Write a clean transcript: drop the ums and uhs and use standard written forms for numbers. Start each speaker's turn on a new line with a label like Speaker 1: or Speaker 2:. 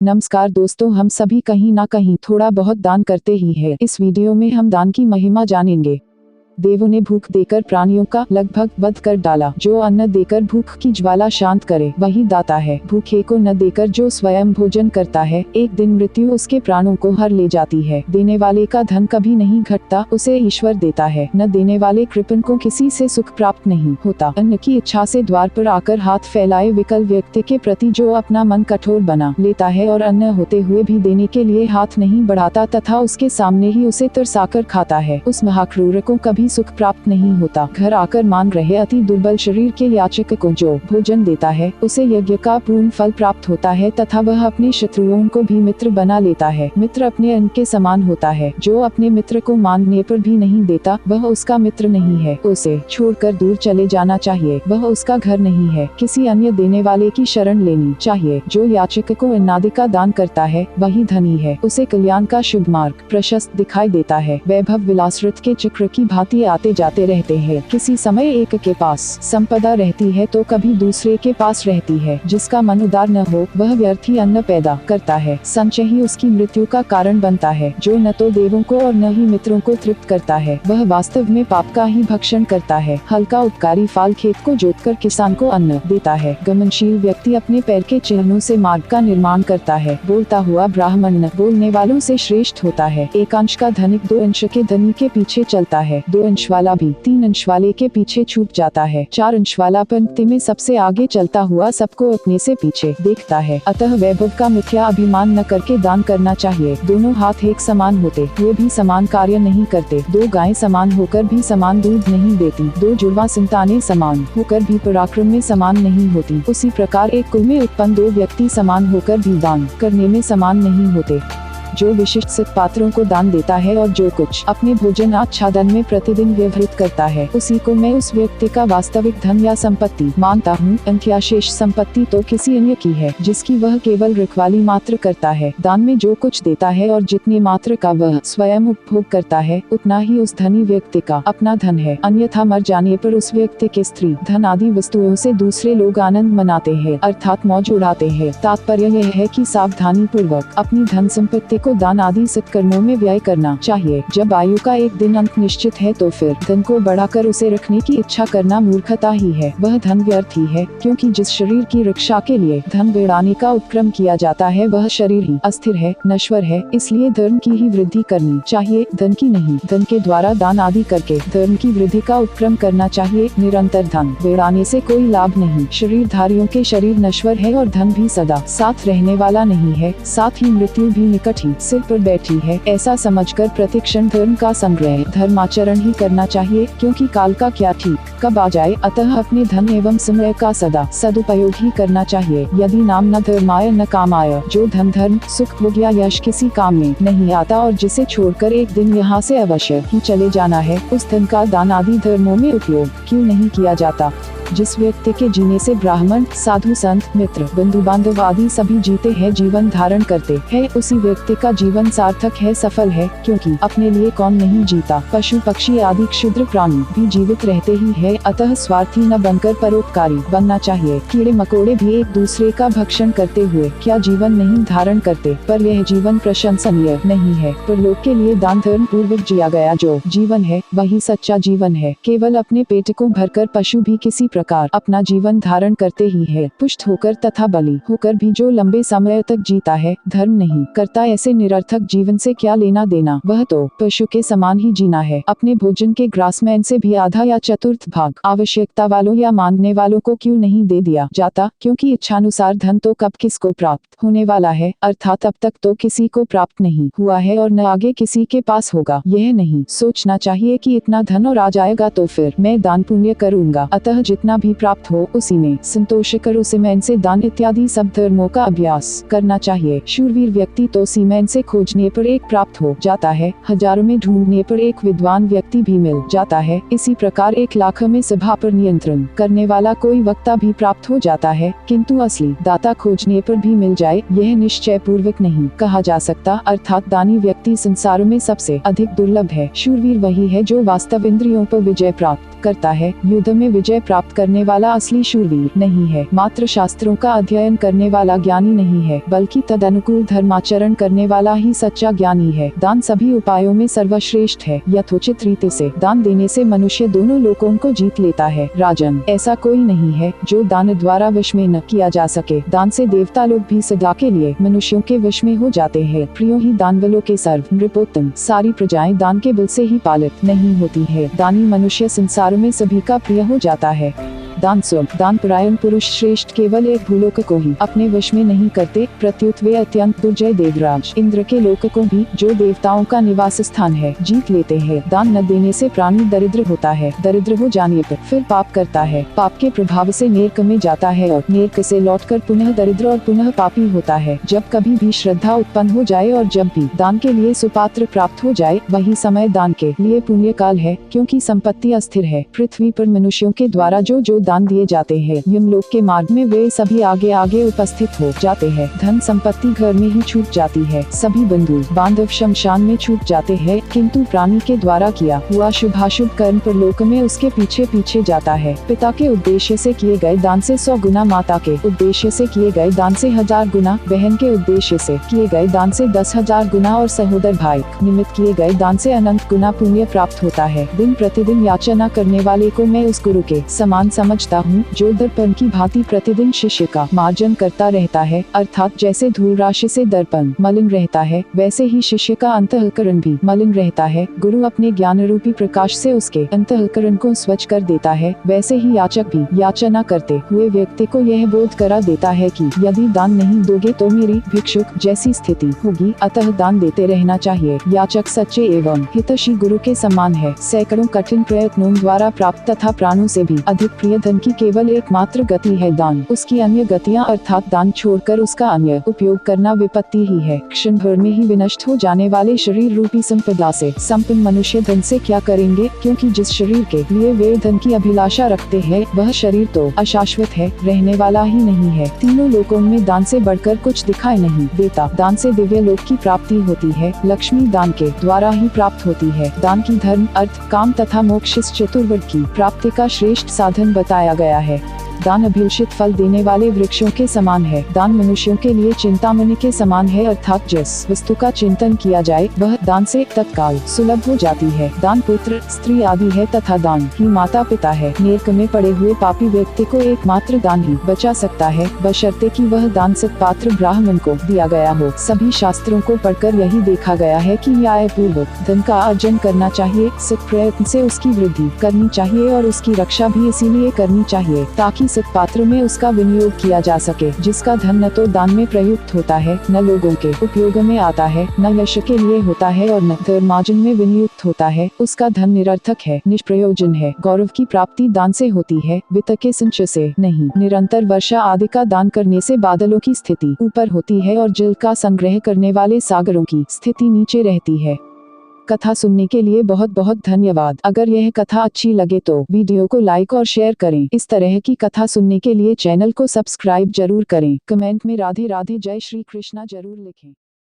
Speaker 1: नमस्कार दोस्तों, हम सभी कहीं ना कहीं थोड़ा बहुत दान करते ही हैं। इस वीडियो में हम दान की महिमा जानेंगे। देवों ने भूख देकर प्राणियों का लगभग वध कर डाला। जो अन्न देकर भूख की ज्वाला शांत करे वही दाता है। भूखे को न देकर जो स्वयं भोजन करता है, एक दिन मृत्यु उसके प्राणों को हर ले जाती है। देने वाले का धन कभी नहीं घटता, उसे ईश्वर देता है। न देने वाले कृपण को किसी से सुख प्राप्त नहीं होता। अन्न की इच्छा से द्वार पर आकर हाथ फैलाए विकल व्यक्ति के प्रति जो अपना मन कठोर बना लेता है और अन्न होते हुए भी देने के लिए हाथ नहीं बढ़ाता तथा उसके सामने ही उसे तरसाकर खाता है, उस महाक्रूर को कभी सुख प्राप्त नहीं होता। घर आकर मांग रहे अति दुर्बल शरीर के याचक को जो भोजन देता है, उसे यज्ञ का पूर्ण फल प्राप्त होता है तथा वह अपने शत्रुओं को भी मित्र बना लेता है। मित्र अपने अन्न के समान होता है। जो अपने मित्र को मांगने पर भी नहीं देता, वह उसका मित्र नहीं है। उसे छोड़कर दूर चले जाना चाहिए, वह उसका घर नहीं है। किसी अन्य देने वाले की शरण लेनी चाहिए। जो याचक को अन्नादि का दान करता है, वही धनी है। उसे कल्याण का शुभ मार्ग प्रशस्त दिखाई देता है। वैभव विलासरथ के चक्र की भांति आते जाते रहते हैं। किसी समय एक के पास संपदा रहती है तो कभी दूसरे के पास रहती है। जिसका मन उदार न हो, वह व्यर्थ ही अन्न पैदा करता है। संचय ही उसकी मृत्यु का कारण बनता है। जो न तो देवों को और न ही मित्रों को तृप्त करता है, वह वास्तव में पाप का ही भक्षण करता है। हल्का उपकारी फाल खेत को जोतकर किसान को अन्न देता है। गमनशील व्यक्ति अपने पैर के चिन्हों से मार्ग का निर्माण करता है। बोलता हुआ ब्राह्मण न बोलने वालों से श्रेष्ठ होता है। एक अंश का धनिक 2 अंश के धनी के पीछे चलता है। 2 अंश वाला भी 3 अंश वाले के पीछे छूट जाता है। 4 अंश वाला पंक्ति में सबसे आगे चलता हुआ सबको अपने से पीछे देखता है। अतः वैभव का मिथ्या अभिमान न करके दान करना चाहिए। दोनों हाथ एक समान होते हुए भी समान कार्य नहीं करते। 2 गायें समान होकर भी समान दूध नहीं देती। 2 जुड़वा संतानें समान होकर भी पराक्रम में समान नहीं होती। उसी प्रकार एक कुल में उत्पन्न 2 व्यक्ति समान होकर भी दान करने में समान नहीं होते। जो विशिष्ट सत्पात्रों को दान देता है और जो कुछ अपने भोजन आच्छादन में प्रतिदिन व्यवहृत करता है, उसी को मैं उस व्यक्ति का वास्तविक धन या संपत्ति मानता हूँ। अंत्याशेष संपत्ति तो किसी अन्य की है, जिसकी वह केवल रखवाली मात्र करता है। दान में जो कुछ देता है और जितने मात्र का वह स्वयं उपभोग करता है, उतना ही उस धनी व्यक्ति का अपना धन है। अन्यथा मर जाने पर उस व्यक्ति के स्त्री धन आदि वस्तुओं से दूसरे लोग आनंद मनाते हैं, अर्थात मौज उड़ाते हैं। तात्पर्य यह है कि सावधानी पूर्वक अपनी धन संपत्ति को दान आदि सत्कर्मों में व्यय करना चाहिए। जब आयु का एक दिन अंत निश्चित है तो फिर धन को बढ़ाकर उसे रखने की इच्छा करना मूर्खता ही है। वह धन व्यर्थ ही है, क्योंकि जिस शरीर की रक्षा के लिए धन बढ़ाने का उपक्रम किया जाता है, वह शरीर ही अस्थिर है, नश्वर है। इसलिए धर्म की ही वृद्धि करनी चाहिए, धन की नहीं। धन के द्वारा दान आदि करके धर्म की वृद्धि का उपक्रम करना चाहिए। निरंतर धन बढ़ाने से कोई लाभ नहीं। शरीरधारियों के शरीर नश्वर है और धन भी सदा साथ रहने वाला नहीं है। साथ ही मृत्यु भी निकट ही सिर पर बैठी है। ऐसा समझकर प्रतिक्षण धर्म का संग्रह धर्माचरण ही करना चाहिए, क्योंकि काल का क्या ठीक कब आ जाए। अतः अपने धन एवं समय का सदा सदुपयोग ही करना चाहिए। यदि नाम न धर्माय न कामाय, जो धन धर्म सुख भोग या यश किसी काम में नहीं आता और जिसे छोड़कर एक दिन यहाँ से अवश्य ही चले जाना है, उस धन का दान आदि धर्मों में उपयोग क्यों नहीं किया जाता। जिस व्यक्ति के जीने से ब्राह्मण, साधु, संत, मित्र, बंधु बांधव आदि सभी जीते हैं, जीवन धारण करते हैं, उसी व्यक्ति का जीवन सार्थक है, सफल है। क्योंकि अपने लिए कौन नहीं जीता। पशु पक्षी आदि क्षुद्र प्राणी भी जीवित रहते ही है। अतः स्वार्थी न बनकर परोपकारी बनना चाहिए। कीड़े मकोड़े भी एक दूसरे का भक्षण करते हुए क्या जीवन नहीं धारण करते, पर यह जीवन प्रशंसनीय नहीं है। पर लोग के लिए दान धर्म पूर्वक जिया गया जो जीवन है, वही सच्चा जीवन है। केवल अपने पेट को भरकर पशु भी किसी प्रकार अपना जीवन धारण करते ही है। पुष्ट होकर तथा बलि होकर भी जो लंबे समय तक जीता है, धर्म नहीं करता, ऐसे निरर्थक जीवन से क्या लेना देना। वह तो पशु के समान ही जीना है। अपने भोजन के ग्रास में से भी आधा या चतुर्थ भाग आवश्यकता वालों या मांगने वालों को क्यों नहीं दे दिया जाता, क्योंकि इच्छानुसार धन तो कब किसको प्राप्त होने वाला है, अर्थात अब तक तो किसी को प्राप्त नहीं हुआ है और न आगे किसी के पास होगा। यह नहीं सोचना चाहिए कि इतना धन और आ जाएगा तो फिर मैं दान पुण्य करूँगा। अतः जितना भी प्राप्त हो उसी में संतोष कर उसे मैन से दान इत्यादि सब धर्मों का अभ्यास करना चाहिए। शूरवीर व्यक्ति तो सीमेन से खोजने पर एक प्राप्त हो जाता है, हजारों में ढूंढने पर एक विद्वान व्यक्ति भी मिल जाता है। इसी प्रकार 1 लाख में सभा पर नियंत्रण करने वाला कोई वक्ता भी प्राप्त हो जाता है, किंतु असली दाता खोजने पर भी मिल जाए, यह निश्चय पूर्वक नहीं कहा जा सकता। अर्थात दानी व्यक्ति संसार में सबसे अधिक दुर्लभ है। शूरवीर वही है जो वास्तव इंद्रियों पर विजय प्राप्त प्राप्त करता है। युद्ध में विजय प्राप्त करने वाला असली शूरवीर नहीं है, मात्र शास्त्रों का अध्ययन करने वाला ज्ञानी नहीं है, बल्कि तदनुकूल धर्माचरण करने वाला ही सच्चा ज्ञानी है। दान सभी उपायों में सर्वश्रेष्ठ है। यथोचित रीति से दान देने से मनुष्य दोनों लोकों को जीत लेता है। राजन, ऐसा कोई नहीं है जो दान द्वारा वश में न किया जा सके। दान से देवता लोग भी सदा के लिए मनुष्यों के वश में हो जाते हैं। प्रियो ही दानवलों के सर्व नृपोत्तम। सारी प्रजाएं दान के बल से ही पालित नहीं होती है। दानी मनुष्य संसार में सभी का प्रिय हो जाता है। दान दान परायण पुरुष श्रेष्ठ केवल एक भूलोक को ही अपने वश में नहीं करते, प्रत्युत वे अत्यंत दुर्जय देवराज इंद्र के लोक को भी, जो देवताओं का निवास स्थान है, जीत लेते हैं। दान न देने से प्राणी दरिद्र होता है। दरिद्र हो जाने पर फिर पाप करता है। पाप के प्रभाव से नरक में जाता है और नरक से लौटकर पुनः दरिद्र और पुनः पापी होता है। जब कभी भी श्रद्धा उत्पन्न हो जाए और जब भी दान के लिए सुपात्र प्राप्त हो जाए, वही समय दान के लिए पुण्य काल है, क्योंकि संपत्ति अस्थिर है। पृथ्वी पर मनुष्यों के द्वारा जो दान दिए जाते हैं, यमलोक के मार्ग में वे सभी आगे आगे उपस्थित हो जाते हैं। धन संपत्ति घर में ही छूट जाती है। सभी बंधु बांधव शमशान में छूट जाते हैं, किंतु प्राणी के द्वारा किया हुआ शुभाशुभ कर्म परलोक में उसके पीछे पीछे जाता है। पिता के उद्देश्य से किए गए दान से 100 गुना, माता के उद्देश्य से किए गए दान से 1000 गुना, बहन के उद्देश्य से किए गए दान से 10,000 गुना और सहोदर भाई निमित्त किए गए दान से अनंत गुना पुण्य प्राप्त होता है। दिन प्रतिदिन याचना करने वाले को मैं उस गुरु के समान समझता हूँ, जो दर्पण की भांति प्रतिदिन शिष्य का मार्जन करता रहता है। अर्थात जैसे धूल राशि से दर्पण मलिन रहता है, वैसे ही शिष्य का अंतःकरण भी मलिन रहता है। गुरु अपने ज्ञान रूपी प्रकाश से उसके अंतःकरण को स्वच्छ कर देता है। वैसे ही याचक भी याचना करते हुए व्यक्ति को यह बोध करा देता है कि यदि दान नहीं दोगे तो मेरी भिक्षुक जैसी स्थिति होगी, अतः दान देते रहना चाहिए। याचक सच्चे एवं हितैषी गुरु के समान है। सैकड़ों कठिन प्रयत्नों द्वारा प्राप्त तथा प्राणों से भी अधिक प्रिय धन की केवल एकमात्र गति है दान। उसकी अन्य गतियाँ अर्थात दान छोड़कर उसका अन्य उपयोग करना विपत्ति ही है। क्षण भर में ही विनष्ट हो जाने वाले शरीर रूपी संपदा से संपन्न मनुष्य धन से क्या करेंगे, क्योंकि जिस शरीर के लिए वे धन की अभिलाषा रखते हैं, वह शरीर तो अशाश्वत है, रहने वाला ही नहीं है। तीनों लोकों में दान से बढ़कर कुछ दिखाई नहीं देता। दान से दिव्य लोक की प्राप्ति होती है। लक्ष्मी दान के द्वारा ही प्राप्त होती है। दान की धर्म, अर्थ, काम तथा मोक्ष इस चतुर्वर्ग की प्राप्ति का श्रेष्ठ साधन बताया गया है। दान अभिलषित फल देने वाले वृक्षों के समान है। दान मनुष्यों के लिए चिंतामणि के समान है, अर्थात जिस वस्तु का चिंतन किया जाए वह दान से तत्काल सुलभ हो जाती है। दान पुत्र, स्त्री आदि है तथा दान ही माता पिता है। नरक में पड़े हुए पापी व्यक्ति को एकमात्र दान ही बचा सकता है, बशर्ते कि वह दान सत्पात्र ब्राह्मण को दिया गया हो। सभी शास्त्रों को पढ़कर यही देखा गया है कि न्यायपूर्वक धन का अर्जन करना चाहिए, सत् प्रयत्न से उसकी वृद्धि करनी चाहिए और उसकी रक्षा भी इसीलिए करनी चाहिए ताकि सत्पात्र में उसका विनियोग किया जा सके। जिसका धन न तो दान में प्रयुक्त होता है, न लोगों के उपयोग में आता है, न यश के लिए होता है और न धर्मार्जन में विनियुक्त होता है, उसका धन निरर्थक है, निष्प्रयोजन है। गौरव की प्राप्ति दान से होती है, वित्त के संचय से नहीं। निरंतर वर्षा आदि का दान करने से बादलों की स्थिति ऊपर होती है और जल का संग्रह करने वाले सागरों की स्थिति नीचे रहती है। कथा सुनने के लिए बहुत बहुत धन्यवाद। अगर यह कथा अच्छी लगे तो वीडियो को लाइक और शेयर करें। इस तरह की कथा सुनने के लिए चैनल को सब्सक्राइब जरूर करें। कमेंट में राधे राधे जय श्री कृष्णा जरूर लिखें।